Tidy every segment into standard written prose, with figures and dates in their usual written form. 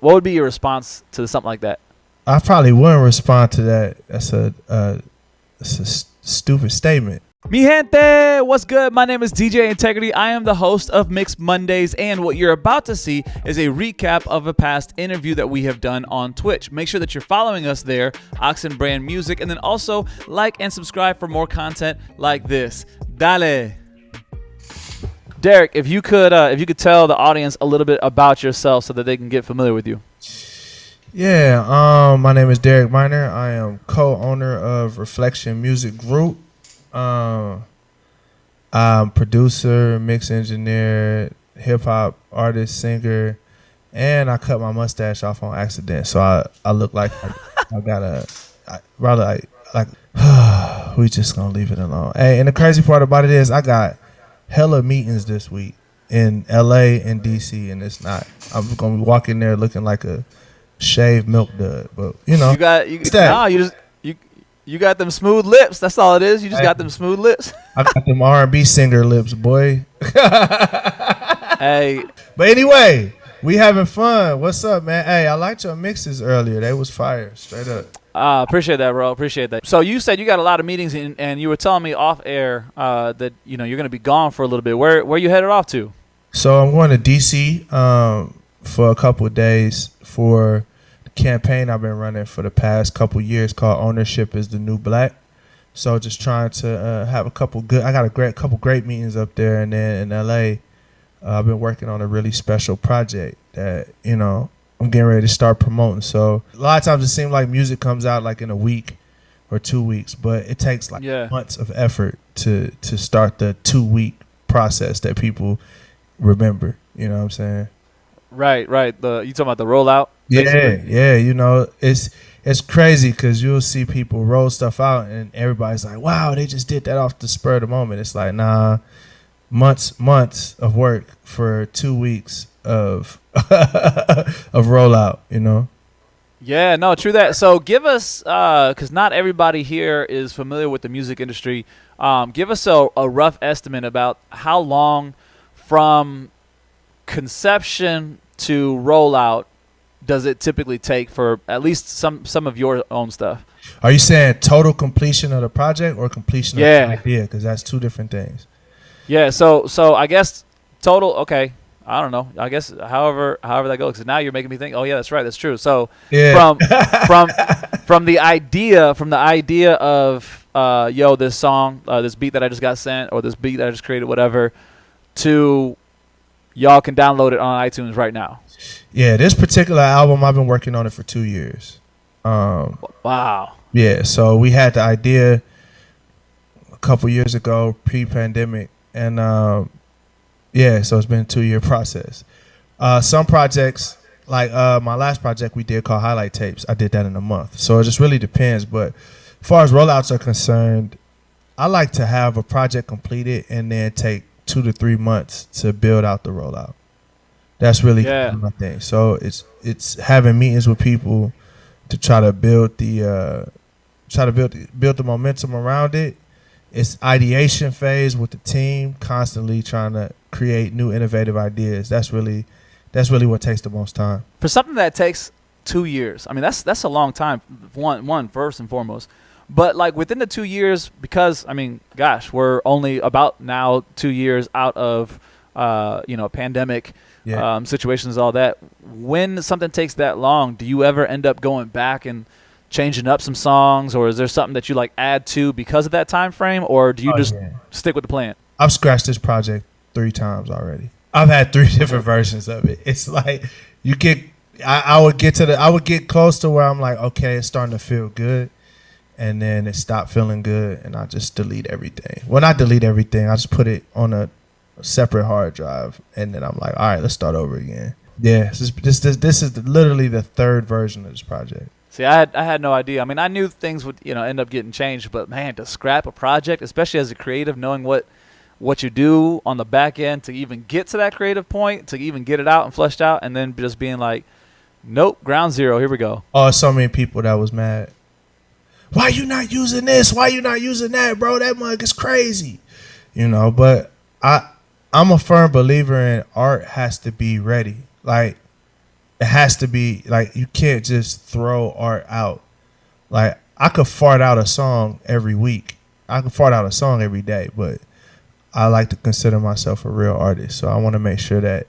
what would be your response to something like that? I probably wouldn't respond to that. That's a stupid statement. Mi gente, what's good? My name is DJ Integrity. I am the host of Mixed Mondays, and what you're about to see is a recap of a past interview that we have done on Twitch. Make sure that you're following us there, Oxen Brand Music, and then also like and subscribe for more content like this. Dale. Derek, if you could tell the audience a little bit about yourself so that they can get familiar with you. Yeah, my name is Derek Miner. I am co-owner of Reflection Music Group. I'm producer, mix engineer, hip hop artist, singer, and I cut my mustache off on accident, so I look like I got we just gonna leave it alone. Hey, and the crazy part about it is I got hella meetings this week in LA and DC, and it's not. I'm gonna be walking there looking like a shaved milk dud, but you know, you got them smooth lips. That's all it is. You just got them smooth lips. I got them R&B singer lips, boy. Hey, but anyway, we having fun. What's up, man? Hey, I liked your mixes earlier. They was fire, straight up. Appreciate that, bro. Appreciate that. So you said you got a lot of meetings, and you were telling me off air that you're going to be gone for a little bit. Where you headed off to? So I'm going to DC for a couple of days for the campaign I've been running for the past couple of years called Ownership is the New Black. So just trying to have a couple good. I got a couple great meetings up there, and then in LA, I've been working on a really special project that I'm getting ready to start promoting. So a lot of times it seems like music comes out like in a week or 2 weeks, but it takes like months of effort to start the 2-week process that people remember. You know what I'm saying? Right. You talking about the rollout? Basically? Yeah. It's crazy because you'll see people roll stuff out and everybody's like, wow, they just did that off the spur of the moment. It's like, nah, months of work for 2 weeks of rollout, Yeah, no, true that. So give us, because not everybody here is familiar with the music industry, give us a rough estimate about how long from conception to rollout does it typically take for at least some of your own stuff. Are you saying total completion of the project or completion of the idea? Because that's two different things. Yeah, so I guess total, okay. I don't know. I guess however that goes. Because now you're making me think. Oh yeah, that's right. That's true. So from the idea of this song, this beat that I just got sent, or this beat that I just created, whatever, to y'all can download it on iTunes right now. Yeah, this particular album I've been working on it for 2 years. Wow. Yeah, so we had the idea a couple years ago, pre-pandemic, and so it's been a 2-year process. Some projects, like my last project we did called Highlight Tapes, I did that in a month. So it just really depends. But as far as rollouts are concerned, I like to have a project completed and then take 2 to 3 months to build out the rollout. That's really my thing. So it's having meetings with people to try to build the momentum around it. It's ideation phase with the team, constantly trying to create new innovative ideas. That's really what takes the most time. For something that takes 2 years, I mean that's a long time. One first and foremost, but like within the 2 years, because I mean, gosh, we're only about now 2 years out of pandemic situations, all that. When something takes that long, do you ever end up going back and changing up some songs, or is there something that you like add to because of that time frame, or do you stick with the plan? I've scratched this project 3 times already. I've had 3 different versions of it. It's like I would get close to where I'm like, okay, it's starting to feel good, and then it stopped feeling good, and I just delete everything. Well, not delete everything. I just put it on a separate hard drive, and then I'm like, all right, let's start over again. Yeah, this is literally the 3rd version of this project. See, I had no idea. I mean, I knew things would end up getting changed, but man, to scrap a project, especially as a creative, knowing what you do on the back end to even get to that creative point, to even get it out and fleshed out, and then just being like, nope, ground zero, here we go. Oh, so many people that was mad. Why you not using this? Why you not using that, bro? That mug is crazy. But I'm a firm believer in art has to be ready. Like, it has to be like you can't just throw art out. Like I could fart out a song every week. I could fart out a song every day, but I like to consider myself a real artist. So I want to make sure that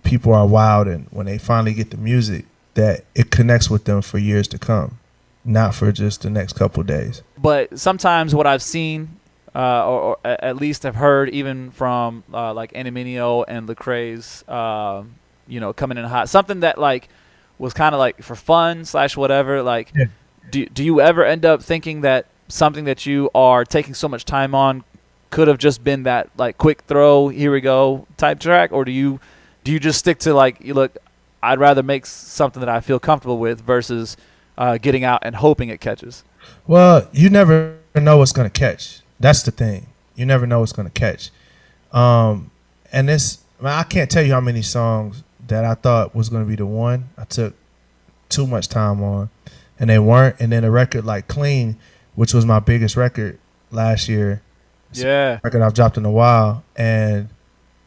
people are wild, and when they finally get the music, that it connects with them for years to come, not for just the next couple of days. But sometimes what I've seen, or at least have heard, even from like Eneminio and Lecrae's, coming in hot, something that like was kind of like for fun / whatever. Like, Yeah. do you ever end up thinking that something that you are taking so much time on could have just been that like quick throw, here we go type track, or do you just stick to like, look, I'd rather make something that I feel comfortable with versus getting out and hoping it catches? Well, you never know what's going to catch. That's the thing. You never know what's going to catch. And I can't tell you how many songs that I thought was going to be the one I took too much time on, and they weren't. And then a record like Clean, which was my biggest record last year. Yeah. Record I've dropped in a while, and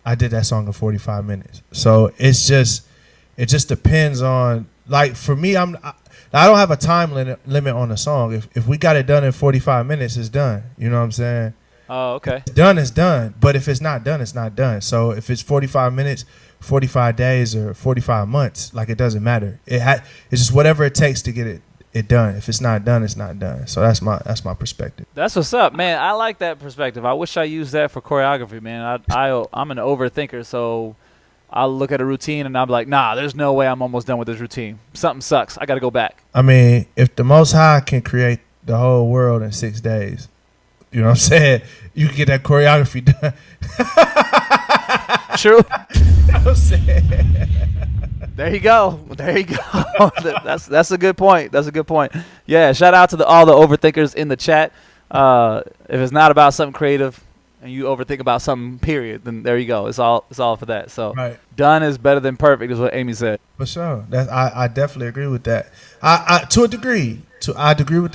I did that song in 45 minutes. So it just depends on, like, for me, I don't have a time limit on the song. If we got it done in 45 minutes, it's done. You know what I'm saying? Oh, okay. It's done, it's done. But if it's not done, it's not done. So if it's 45 minutes, 45 days, or 45 months, like, it doesn't matter. It's just whatever it takes to get it done. If it's not done, it's not done. So that's my perspective. That's what's up, man. I like that perspective. I wish I used that for choreography, man. I'm an overthinker, so I'll look at a routine and I'll be like, nah, there's no way I'm almost done with this routine. Something sucks. I got to go back. I mean, if the Most High can create the whole world in 6 days, you know what I'm saying? You can get that choreography done. True. You know what I'm saying? There you go. That's a good point. That's a good point. Yeah, shout out to all the overthinkers in the chat. If it's not about something creative and you overthink about something, period, then there you go. It's all for that. So Right. Done is better than perfect is what Amy said. For sure. I definitely agree with that. I to a degree. I agree with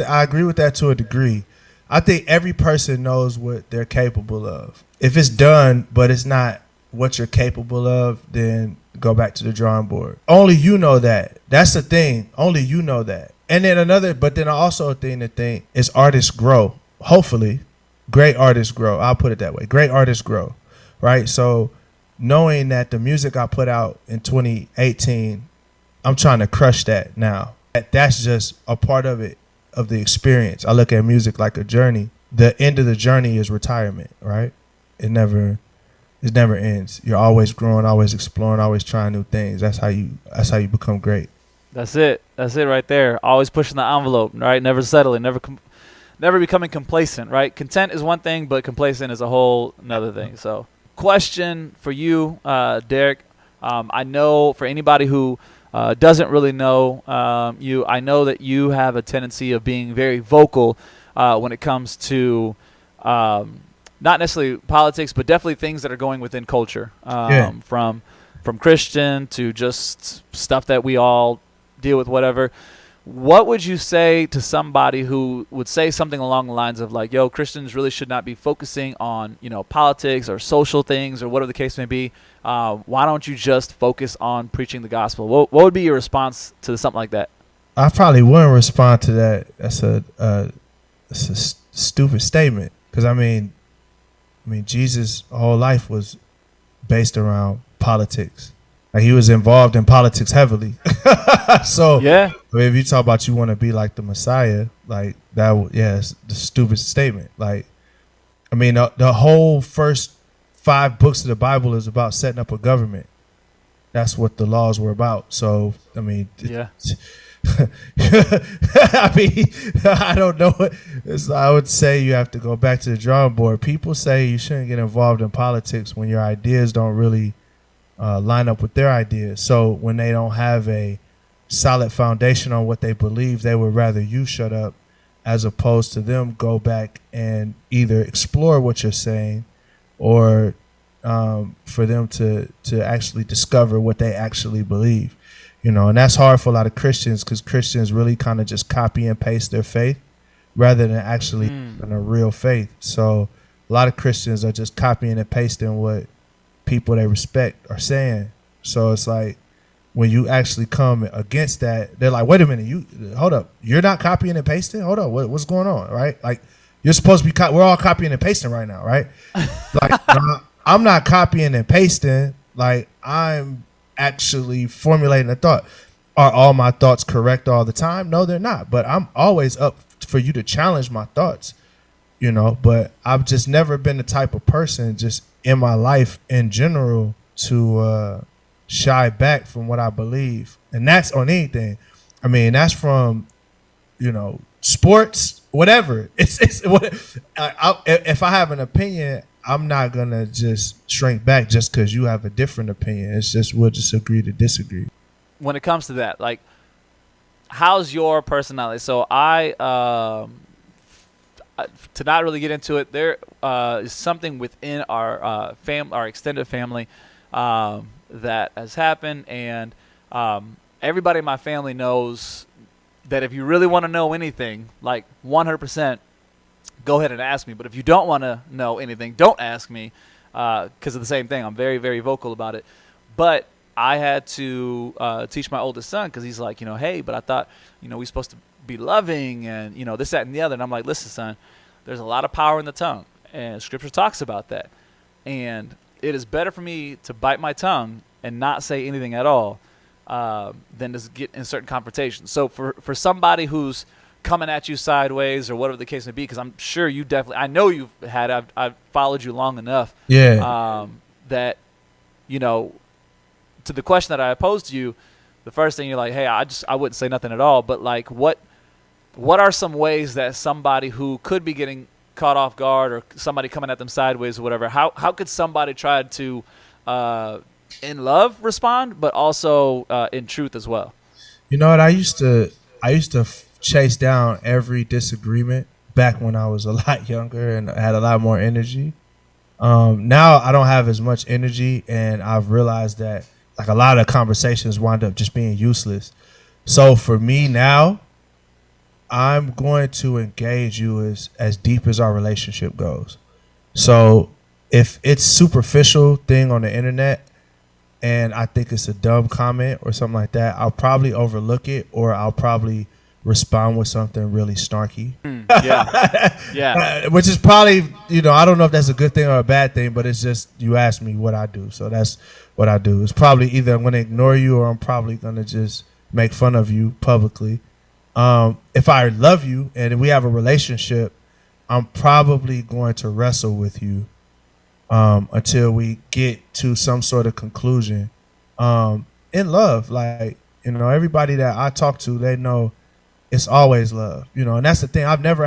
that to a degree. I think every person knows what they're capable of. If it's done, but it's not what you're capable of, then go back to the drawing board. Only you know that. That's the thing. Only you know that. And then but then also a thing to think is artists grow. Hopefully, great artists grow. I'll put it that way. Great artists grow, right? So knowing that the music I put out in 2018, I'm trying to crush that now. That's just a part of it, of the experience. I look at music like a journey. The end of the journey is retirement, right? It never ends. You're always growing, always exploring, always trying new things. That's how you become great. That's it. That's it right there. Always pushing the envelope, right? Never settling, never becoming complacent, right? Content is one thing, but complacent is a whole another thing. So, question for you, Derek. I know for anybody who doesn't really know you, I know that you have a tendency of being very vocal when it comes to not necessarily politics, but definitely things that are going within culture, from Christian to just stuff that we all deal with, whatever. What would you say to somebody who would say something along the lines of like, yo, Christians really should not be focusing on, politics or social things or whatever the case may be. Why don't you just focus on preaching the gospel? What would be your response to something like that? I probably wouldn't respond to that. That's a stupid statement. Because I mean, Jesus' whole life was based around politics. Like, he was involved in politics heavily. So yeah, I mean, if you talk about you want to be like the Messiah, like that, it's the stupidest statement. Like, I mean, the whole first 5 books of the Bible is about setting up a government. That's what the laws were about. So, I mean, yeah. I mean, I don't know. I would say you have to go back to the drawing board. People say you shouldn't get involved in politics when your ideas don't really line up with their ideas. So when they don't have a solid foundation on what they believe, they would rather you shut up as opposed to them go back and either explore what you're saying or for them to actually discover what they actually believe. And that's hard for a lot of Christians because Christians really kind of just copy and paste their faith rather than actually in a real faith. So a lot of Christians are just copying and pasting what people they respect are saying. So it's like, when you actually come against that, they're like, wait a minute, you hold up, you're not copying and pasting. Hold up, what's going on, right? Like you're supposed to be. We're all copying and pasting right now, right? Like I'm not copying and pasting. Like I'm actually formulating a thought. Are all my thoughts correct all the time? No, they're not. But I'm always up for you to challenge my thoughts, you know. But I've just never been the type of person, just in my life in general, to shy back from what I believe. And that's on anything. I mean, that's from, you know, sports, whatever. It's what if I have an opinion, I'm not gonna just shrink back just because you have a different opinion. It's just we'll just agree to disagree. When it comes to that, like, how's your personality? So to not really get into it, there is something within our our extended family that has happened, and everybody in my family knows that if you really want to know anything, like 100%, go ahead and ask me. But if you don't want to know anything, don't ask me, because of the same thing. I'm very, very vocal about it. But I had to teach my oldest son, because he's like, hey, but I thought, we're supposed to be loving and, this, that, and the other. And I'm like, listen, son, there's a lot of power in the tongue, and Scripture talks about that. And it is better for me to bite my tongue and not say anything at all than to get in certain confrontations. So for somebody who's coming at you sideways or whatever the case may be, because I'm sure you definitely, I know you've had, I've followed you long enough, that, to the question that I posed to you, the first thing you're like, hey, I wouldn't say nothing at all. But like, what are some ways that somebody who could be getting caught off guard, or somebody coming at them sideways or whatever, how could somebody try to, in love, respond, but also in truth as well? You know what? I used to chase down every disagreement back when I was a lot younger and had a lot more energy. Now I don't have as much energy, and I've realized that like a lot of conversations wind up just being useless. So for me now, I'm going to engage you as deep as our relationship goes. So if it's superficial thing on the internet and I think it's a dumb comment or something like that, I'll probably overlook it, or I'll probably respond with something really snarky. Yeah. Which is probably, I don't know if that's a good thing or a bad thing, but it's just, you asked me what I do. So that's what I do. It's probably either I'm going to ignore you, or I'm probably going to just make fun of you publicly. If I love you and we have a relationship, I'm probably going to wrestle with you until we get to some sort of conclusion. In love, like, everybody that I talk to, they know it's always love, and that's the thing. I never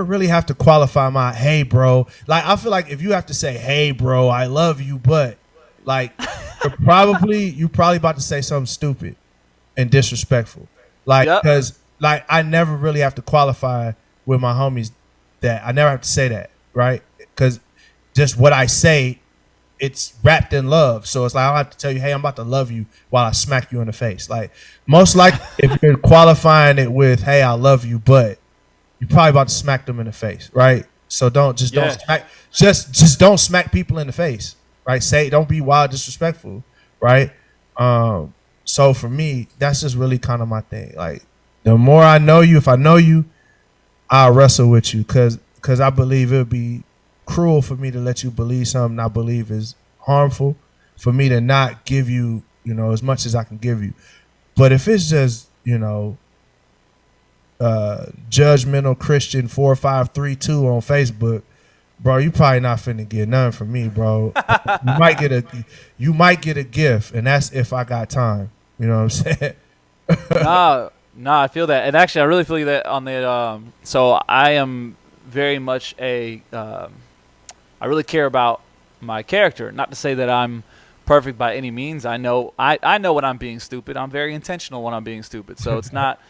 really have to qualify my, hey, bro. Like, I feel like if you have to say, hey, bro, I love you, but like, you probably about to say something stupid and disrespectful. Like, because like, I never really have to qualify with my homies that. I never have to say that, right? Because just what I say, it's wrapped in love. So it's like, I don't have to tell you, hey, I'm about to love you while I smack you in the face. Like, most likely, if you're qualifying it with, hey, I love you, but you're probably about to smack them in the face, right? So don't smack, just don't smack people in the face, right? Don't be wild, disrespectful, right? So for me, that's just really kind of my thing. Like, the more I know you, if I know you, I'll wrestle with you, because I believe it would be cruel for me to let you believe something I believe is harmful, for me to not give you, as much as I can give you. But if it's just, judgmental Christian 4532 on Facebook, bro, you probably not finna get none from me, bro. You might get a gift, and that's if I got time. You know what I'm saying? No, I feel that, and actually, I really feel that on the. So I am very much I really care about my character. Not to say that I'm perfect by any means. I know when I'm being stupid. I'm very intentional when I'm being stupid. So it's not.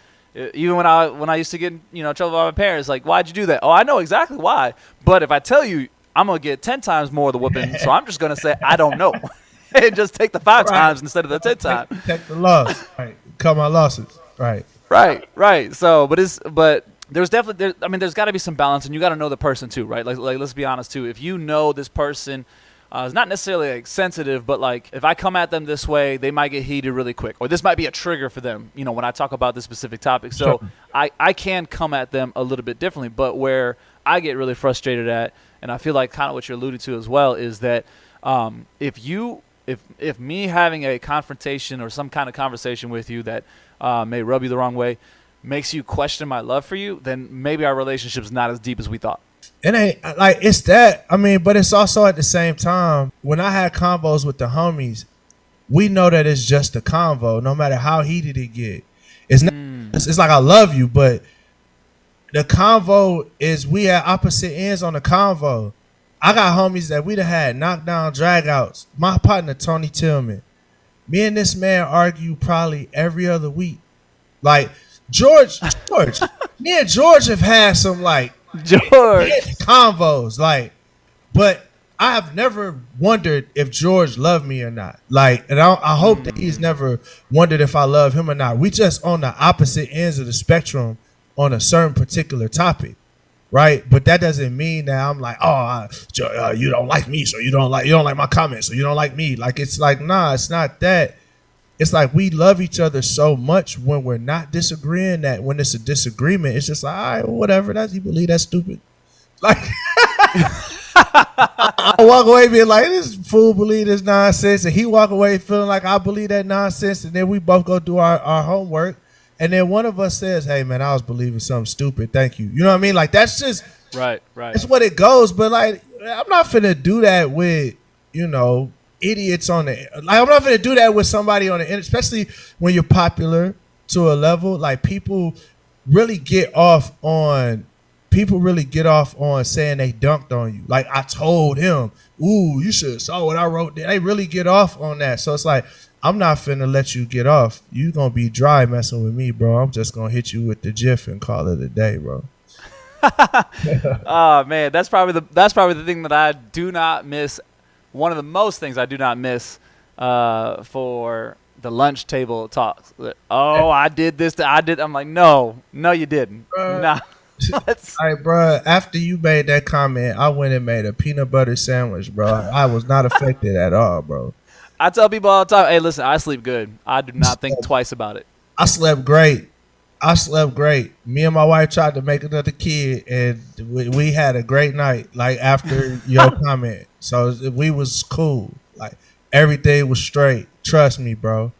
Even when I used to get trouble by my parents, like, why'd you do that? Oh, I know exactly why. But if I tell you, I'm gonna get 10 times more of the whooping. So I'm just gonna say I don't know, and just take the 5 times instead of the 10 times. Take the loss, right? Cut my losses, right? Right. So, but there's definitely, there's got to be some balance, and you got to know the person too, right? Like let's be honest too. If you know this person, is not necessarily like sensitive, but like if I come at them this way, they might get heated really quick, or this might be a trigger for them. You know, when I talk about this specific topic, so Sure. I can come at them a little bit differently. But where I get really frustrated at, and I feel like kind of what you're alluding to as well, is that if me having a confrontation or some kind of conversation with you that may rub you the wrong way makes you question my love for you, then maybe our relationship's not as deep as we thought. It ain't like it's that. I mean, but it's also at the same time when I had convos with the homies, we know that it's just a convo, no matter how heated it get. It's not. It's like I love you, but the convo is we at opposite ends on the convo. I got homies that we done had knockdown dragouts. My partner Tony Tillman, me and this man argue probably every other week. Like George, me and George have had some like George convos, like, but I have never wondered if George loved me or not. Like, and I hope that he's never wondered if I love him or not. We just on the opposite ends of the spectrum on a certain particular topic, right? But that doesn't mean that I'm like, you don't like me, so you don't like my comments, so you don't like me. Like, it's like, nah, it's not that. It's like we love each other so much when we're not disagreeing that when it's a disagreement, it's just like, all right, whatever. That's you believe that's stupid. Like I walk away being like, this fool believe this nonsense, and he walk away feeling like I believe that nonsense, and then we both go do our homework, and then one of us says, hey man, I was believing something stupid. Thank you. You know what I mean? Like that's just right. That's what it goes. But like I'm not finna do that with, you know, idiots on the like. I'm not gonna do that with somebody on the internet, especially when you're popular to a level. Like people really get off on saying they dunked on you. Like I told him, ooh, you should have saw what I wrote there. They really get off on that. So it's like I'm not finna let you get off. You gonna be dry messing with me, bro. I'm just gonna hit you with the GIF and call it a day, bro. Oh man, that's probably the thing that I do not miss. One of the most things I do not miss for the lunch table talks. Oh, I did this. I'm like, no, you didn't. Nah. All right, bro. After you made that comment, I went and made a peanut butter sandwich, bro. I was not affected at all, bro. I tell people all the time, hey, listen, I sleep good. I do not think twice about it. I slept great. Me and my wife tried to make another kid, and we had a great night. Like after your comment, so we was cool. Like everything was straight. Trust me, bro.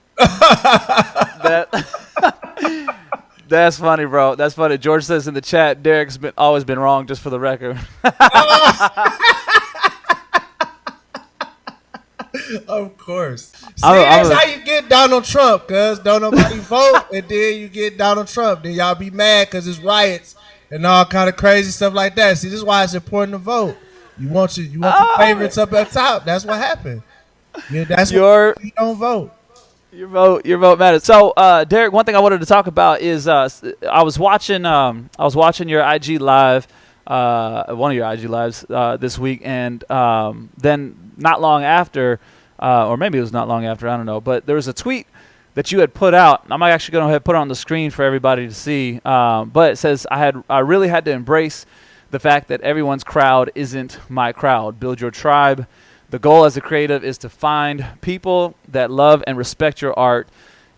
That's funny, bro. That's funny. George says in the chat, Derek's always been wrong, just for the record. Of course. See, that's how you get Donald Trump, cuz don't nobody vote, and then you get Donald Trump. Then y'all be mad because it's riots and all kind of crazy stuff like that. See, this is why it's important to vote. You want your favorites up at top. That's what happened. Yeah, that's why you don't vote. Your vote matters. So, Derek, one thing I wanted to talk about is I was watching your IG live, one of your IG lives this week, and then not long after, or maybe it was not long after, I don't know, but there was a tweet that you had put out. I'm actually going to go ahead and put it on the screen for everybody to see. But it says, I really had to embrace the fact that everyone's crowd isn't my crowd. Build your tribe. The goal as a creative is to find people that love and respect your art.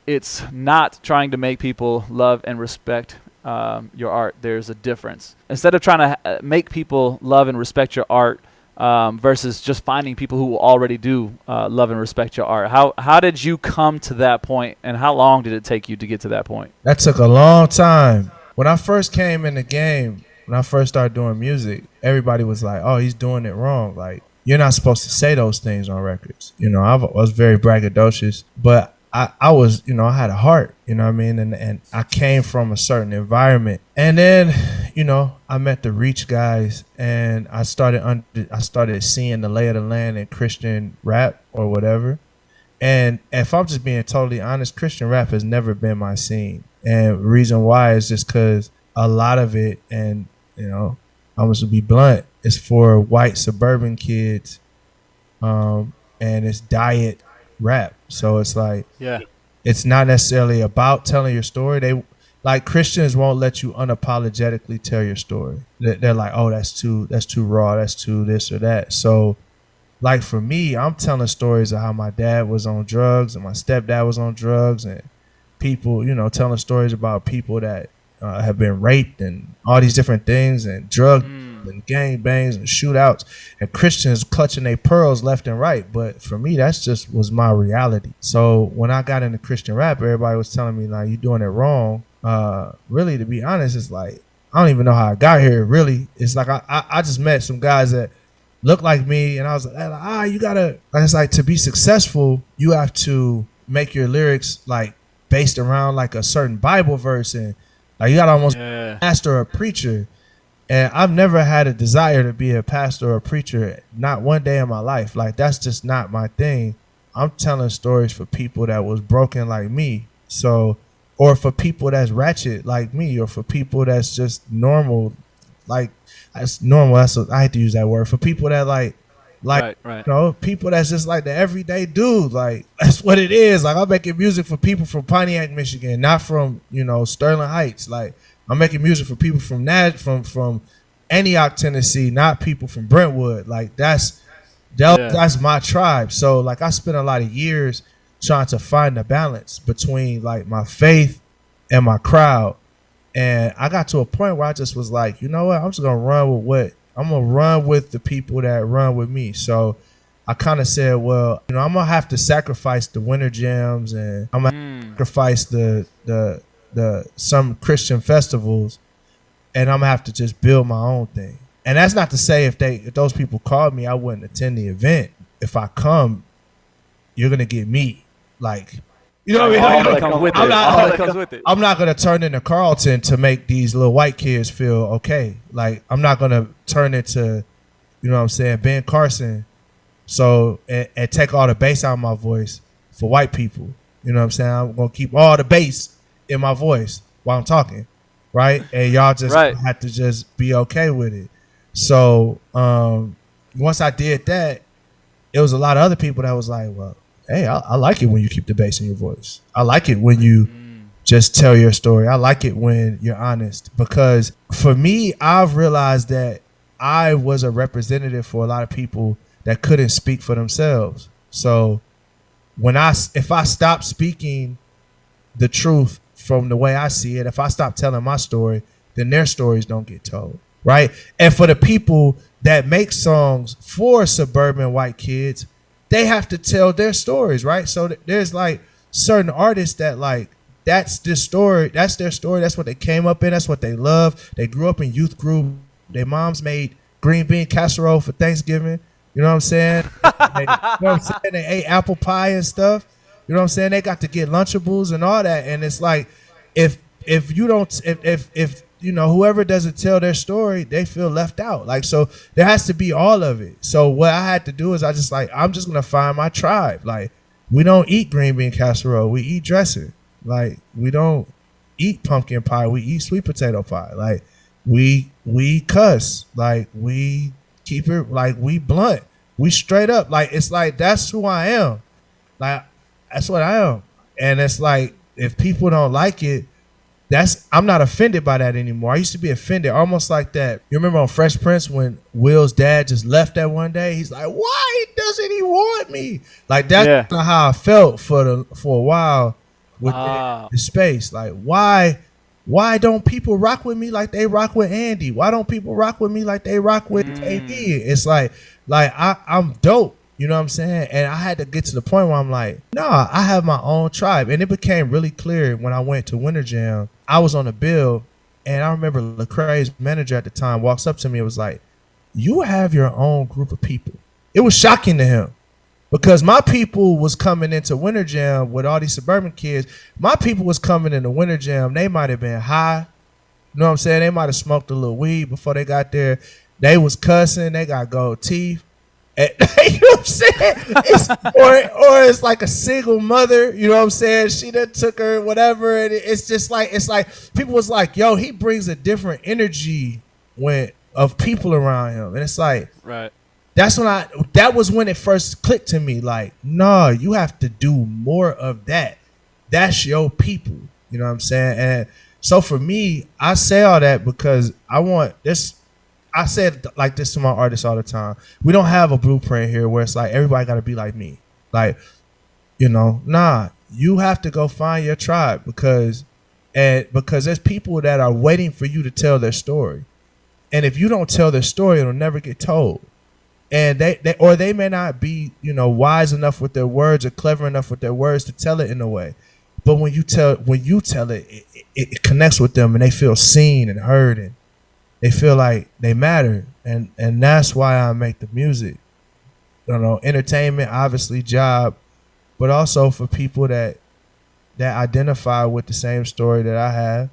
It's not trying to make people love and respect your art. There's a difference. Instead of trying to make people love and respect your art versus just finding people who already do love and respect your art. How did you come to that point, and how long did it take you to get to that point? That took a long time. When I first came in the game, when I first started doing music, everybody was like, oh, he's doing it wrong. Like, you're not supposed to say those things on records. You know, I was very braggadocious, but I was, you know, I had a heart, you know what I mean? And I came from a certain environment. And then, you know, I met the Reach guys, and I started seeing the lay of the land in Christian rap or whatever. And if I'm just being totally honest, Christian rap has never been my scene. And the reason why is just because a lot of it, and, you know, I'm going to be blunt, it's for white suburban kids, and it's diet rap. So it's like, yeah, it's not necessarily about telling your story. They like Christians won't let you unapologetically tell your story. They're like, oh, that's too raw, that's too this or that. So like for me, I'm telling stories of how my dad was on drugs and my stepdad was on drugs, and people, telling stories about people that have been raped and all these different things and drug and gang bangs and shootouts and Christians clutching their pearls left and right. But for me, that's just was my reality. So when I got into Christian rap, everybody was telling me like, you're doing it wrong. Really, to be honest, it's like, I don't even know how I got here. Really, it's like I just met some guys that look like me, and I was like, you gotta. And it's like, to be successful, you have to make your lyrics like based around like a certain Bible verse, and like you gotta almost be a pastor or a preacher. And I've never had a desire to be a pastor or a preacher, not one day in my life. Like, that's just not my thing. I'm telling stories for people that was broken like me. So, or for people that's ratchet like me, or for people that's just normal. Like, that's normal. I hate to use that word. For people that like, right. People that's just like the everyday dude. Like, that's what it is. Like, I'm making music for people from Pontiac, Michigan, not from, Sterling Heights. Like, I'm making music for people from Antioch, Tennessee, not people from Brentwood. Like, that's my tribe. So like, I spent a lot of years trying to find the balance between like my faith and my crowd. And I got to a point where I just was like, you know what? I'm just going to run with the people that run with me. So I kind of said, well, I'm going to have to sacrifice the winter jams, and I'm going to sacrifice the some Christian festivals, and I'm gonna have to just build my own thing. And that's not to say if those people called me, I wouldn't attend the event. If I come, you're gonna get me. Like, what I mean? All that comes with it. I'm not gonna turn into Carlton to make these little white kids feel okay. Like, I'm not gonna turn into, Ben Carson. So and take all the bass out of my voice for white people. You know what I'm saying? I'm gonna keep all the bass in my voice while I'm talking, right? And y'all just have to just be okay with it. So once I did that, it was a lot of other people that was like, well, hey, I like it when you keep the bass in your voice. I like it when you just tell your story. I like it when you're honest. Because for me, I've realized that I was a representative for a lot of people that couldn't speak for themselves. So if I stop speaking the truth from the way I see it, if I stop telling my story, then their stories don't get told, right? And for the people that make songs for suburban white kids, they have to tell their stories, right? So there's like certain artists that like, that's their story, that's what they came up in, that's what they love. They grew up in youth group. Their moms made green bean casserole for Thanksgiving. You know what I'm saying? They ate apple pie and stuff. You know what I'm saying? They got to get Lunchables and all that. And it's like, if whoever doesn't tell their story, they feel left out. Like, so there has to be all of it. So what I had to do is I'm just going to find my tribe. Like, we don't eat green bean casserole. We eat dressing. Like, we don't eat pumpkin pie. We eat sweet potato pie. Like, we cuss. Like, we keep it, like, we blunt. We straight up. Like, it's like, that's who I am. Like, that's what I am. And it's like, if people don't like it, I'm not offended by that anymore. I used to be offended, almost like that. You remember on Fresh Prince when Will's dad just left that one day? He's like, why doesn't he want me? Like, that's not how I felt for a while with the space. Like, why don't people rock with me like they rock with Andy? Why don't people rock with me like they rock with KB? It's like I'm dope. You know what I'm saying? And I had to get to the point where I'm like, nah, I have my own tribe. And it became really clear when I went to Winter Jam. I was on the bill, and I remember Lecrae's manager at the time walks up to me and was like, you have your own group of people. It was shocking to him because my people was coming into Winter Jam with all these suburban kids. My people was coming into Winter Jam. They might have been high. You know what I'm saying? They might have smoked a little weed before they got there. They was cussing. They got gold teeth. You know what I'm saying? Or it's like a single mother, you know what I'm saying? She done took her, whatever. And it's just like, it's like people was like, yo, he brings a different energy of people around him. And it's like, right. That was when it first clicked to me. Like, no, you have to do more of that. That's your people. You know what I'm saying? And so for me, I say all that because I want this. I said like this to my artists all the time. We don't have a blueprint here where it's like everybody got to be like me. Like, nah, you have to go find your tribe because there's people that are waiting for you to tell their story. And if you don't tell their story, it'll never get told. And they may not be, wise enough with their words or clever enough with their words to tell it in a way. But when you tell it connects with them and they feel seen and heard and they feel like they matter. And that's why I make the music. Entertainment, obviously job, but also for people that identify with the same story that I have,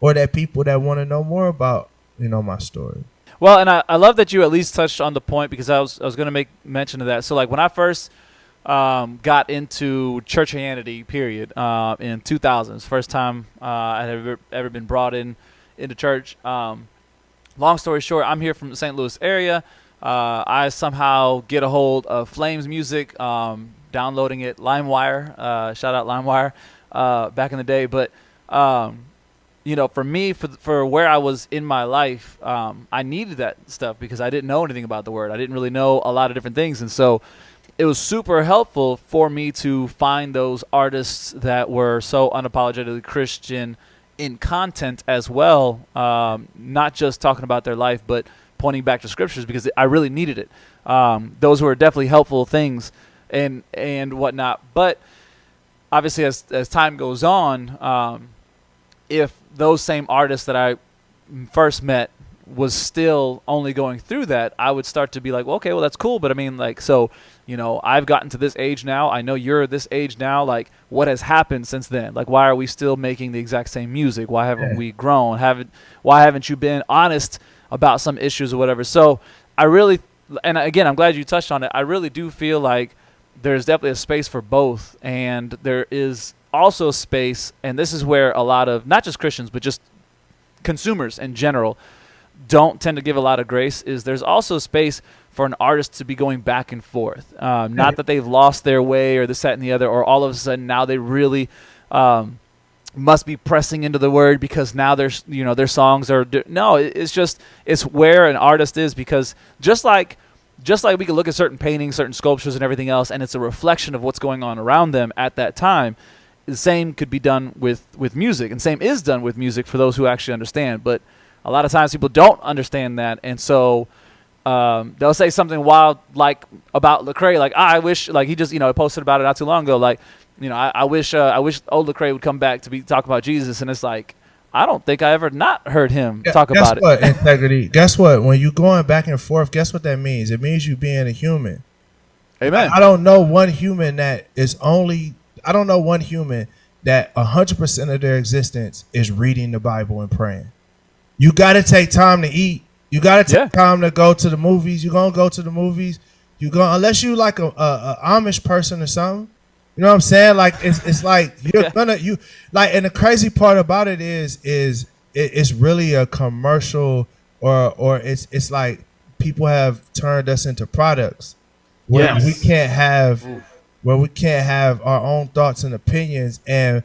or that people that want to know more about, my story. Well, and I love that you at least touched on the point, because I was going to make mention of that. So like when I first got into churchianity, period, in 2000, first time I had ever been brought into church. Long story short, I'm here from the St. Louis area. I somehow get a hold of Flames music, downloading it, LimeWire, shout out LimeWire, back in the day. But for me, for where I was in my life, I needed that stuff because I didn't know anything about the word. I didn't really know a lot of different things. And so it was super helpful for me to find those artists that were so unapologetically Christian in content as well, not just talking about their life, but pointing back to scriptures, because I really needed it. Those were definitely helpful things and whatnot. But obviously, as time goes on, if those same artists that I first met was still only going through that, I would start to be like, well, okay, well, that's cool. But I mean, like, so, I've gotten to this age now. I know you're this age now. Like, what has happened since then? Like, why are we still making the exact same music? Why haven't we grown? Why haven't you been honest about some issues or whatever? So I really, and again, I'm glad you touched on it. I really do feel like there's definitely a space for both. And there is also space, and this is where a lot of, not just Christians, but just consumers in general, don't tend to give a lot of grace, is there's also space for an artist to be going back and forth. Not that they've lost their way or this, that, and the other, or all of a sudden now they really must be pressing into the word because now their songs are no. It's where an artist is, because just like we can look at certain paintings, certain sculptures, and everything else, and it's a reflection of what's going on around them at that time. The same could be done with music, and same is done with music for those who actually understand. But a lot of times people don't understand that, and so they'll say something wild like about Lecrae, like I wish, like he just posted about it not too long ago, like I wish old Lecrae would come back to talk about Jesus, and it's like I don't think I ever not heard him talk about it. Integrity. Guess what? When you going back and forth, guess what that means? It means you being a human. Amen. I don't know one human that 100% of their existence is reading the Bible and praying. You got to take time to eat. You got to take time to go to the movies. You're going to go to the movies. Unless you like a Amish person or something. You know what I'm saying? Like it's like you're and the crazy part about it is it's really a commercial or it's like people have turned us into products where we can't have our own thoughts and opinions and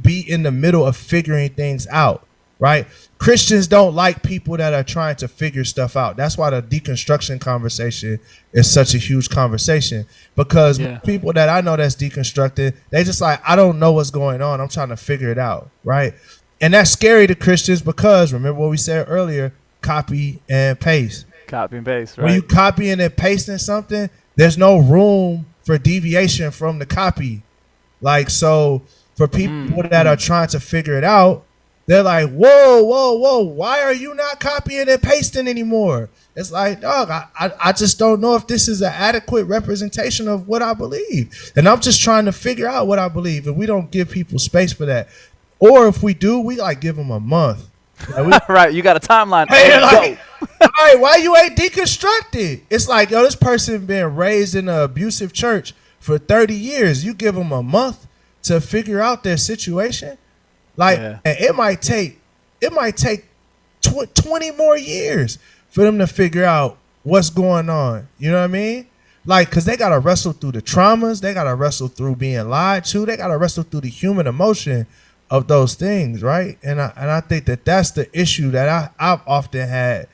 be in the middle of figuring things out, right? Christians don't like people that are trying to figure stuff out. That's why the deconstruction conversation is such a huge conversation, because people that I know that's deconstructed, they just like, I don't know what's going on. I'm trying to figure it out, right? And that's scary to Christians because remember what we said earlier, copy and paste. Copy and paste, right? When you copying and pasting something, there's no room for deviation from the copy. Like, so for people that are trying to figure it out, they're like, whoa, why are you not copying and pasting anymore? It's like, dog, I just don't know if this is an adequate representation of what I believe. And I'm just trying to figure out what I believe. And we don't give people space for that. Or if we do, we like give them a month. Like right, you got a timeline. Hey, like, all right, why you ain't deconstructed? It's like, this person been raised in an abusive church for 30 years. You give them a month to figure out their situation. Like, and it might take 20 more years for them to figure out what's going on. You know what I mean? Like, because they got to wrestle through the traumas. They got to wrestle through being lied to. They got to wrestle through the human emotion of those things, right? And I think that that's the issue that I've often had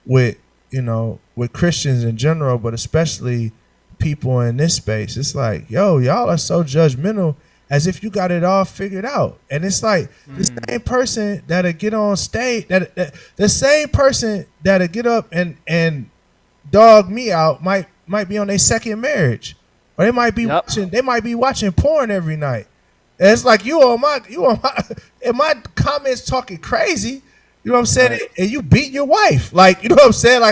with, with Christians in general, but especially people in this space. It's like, yo, y'all are so judgmental as if you got it all figured out. And it's like the same person that'll get on stage, the same person that'll get up and dog me out might be on their second marriage. Or they might be watching porn every night. And it's like you on my in my comments talking crazy. You know what I'm saying? Right. And you beat your wife. Like, you know what I'm saying?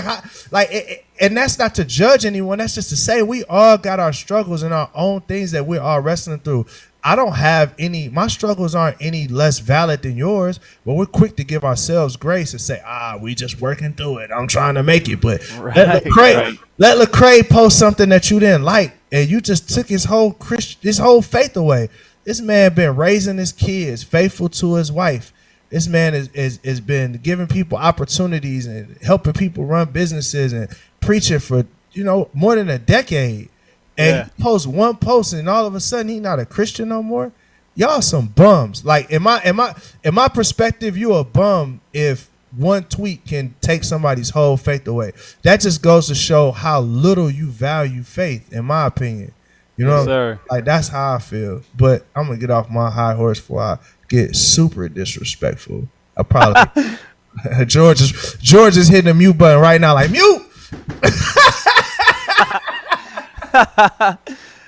And that's not to judge anyone. That's just to say we all got our struggles and our own things that we're all wrestling through. I don't have my struggles aren't any less valid than yours, but we're quick to give ourselves grace and say, we just working through it. I'm trying to make it. But let Lecrae post something that you didn't like, and you just took his whole faith away. This man been raising his kids, faithful to his wife. This man is been giving people opportunities and helping people run businesses and preaching for, more than a decade. And he posts one post and all of a sudden he's not a Christian no more. Y'all some bums. Like in my perspective, you a bum if one tweet can take somebody's whole faith away. That just goes to show how little you value faith, in my opinion. You know, sir. Like that's how I feel. But I'm gonna get off my high horse before I get super disrespectful. I probably George is hitting the mute button right now, like mute.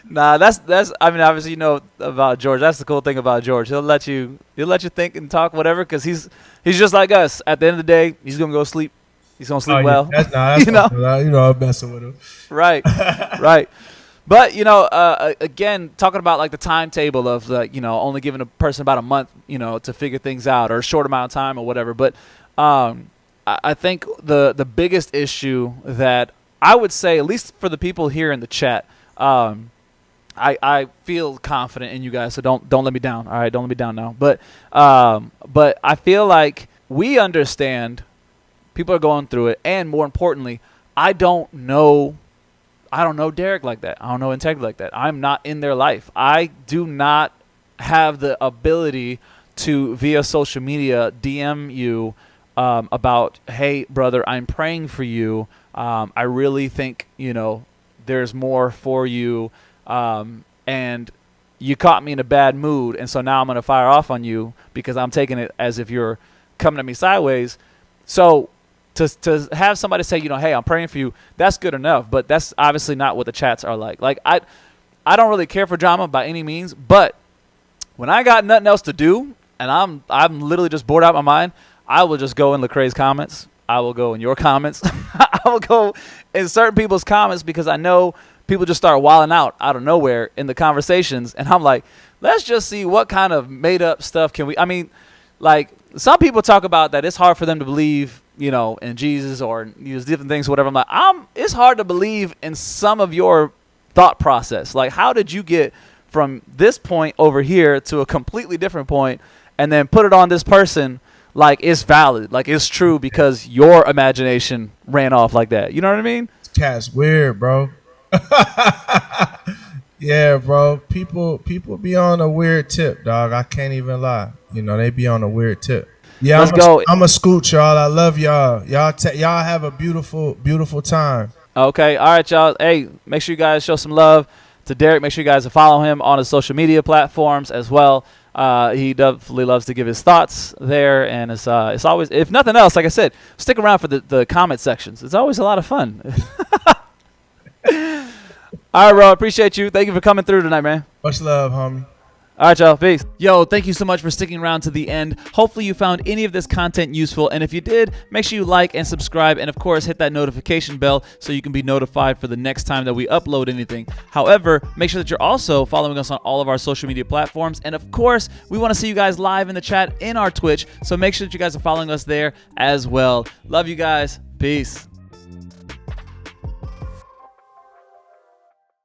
Nah, that's I mean, obviously you know about George. That's the cool thing about George. He'll let you think and talk whatever, because he's just like us. At the end of the day, he's gonna go sleep. He's gonna sleep well. That's I'm messing with him. Right, right. But again, talking about like the timetable of only giving a person about a month, to figure things out, or a short amount of time or whatever. But I think the biggest issue that I would say, at least for the people here in the chat, I feel confident in you guys, so don't let me down. All right, don't let me down now. But I feel like we understand people are going through it, and more importantly, I don't know Derek like that. I don't know Integrity like that. I'm not in their life. I do not have the ability to, via social media, DM you about, hey, brother, I'm praying for you. I really think, there's more for you. And you caught me in a bad mood, and so now I'm going to fire off on you because I'm taking it as if you're coming at me sideways. So to have somebody say, hey, I'm praying for you, that's good enough, but that's obviously not what the chats are like. Like, I don't really care for drama by any means, but when I got nothing else to do and I'm literally just bored out of my mind, I will just go in Lecrae's comments. I will go in your comments. I will go in certain people's comments, because I know people just start wilding out of nowhere in the conversations, and I'm like, let's just see what kind of made up stuff can we. I mean, like, some people talk about that it's hard for them to believe, in Jesus or use different things, whatever. I'm like, it's hard to believe in some of your thought process. Like, how did you get from this point over here to a completely different point, and then put it on this person like it's valid, like it's true, because your imagination ran off like that? You know what I mean? Cat's weird, bro. Yeah, bro. People be on a weird tip, dog. I can't even lie. They be on a weird tip. Yeah, let's go. I'm a scoot, y'all. I love y'all. Y'all have a beautiful, beautiful time. Okay, all right, y'all. Hey, make sure you guys show some love to Derek. Make sure you guys follow him on his social media platforms as well. He definitely loves to give his thoughts there, and it's always, if nothing else, like I said, stick around for the comment sections. It's always a lot of fun. All right, bro. Appreciate you. Thank you for coming through tonight, man. Much love, homie. All right, y'all. Peace. Yo, thank you so much for sticking around to the end. Hopefully you found any of this content useful, and if you did, make sure you like and subscribe, and of course hit that notification bell so you can be notified for the next time that we upload anything. However, make sure that you're also following us on all of our social media platforms, and of course we want to see you guys live in the chat in our Twitch, so make sure that you guys are following us there as well. Love you guys. Peace.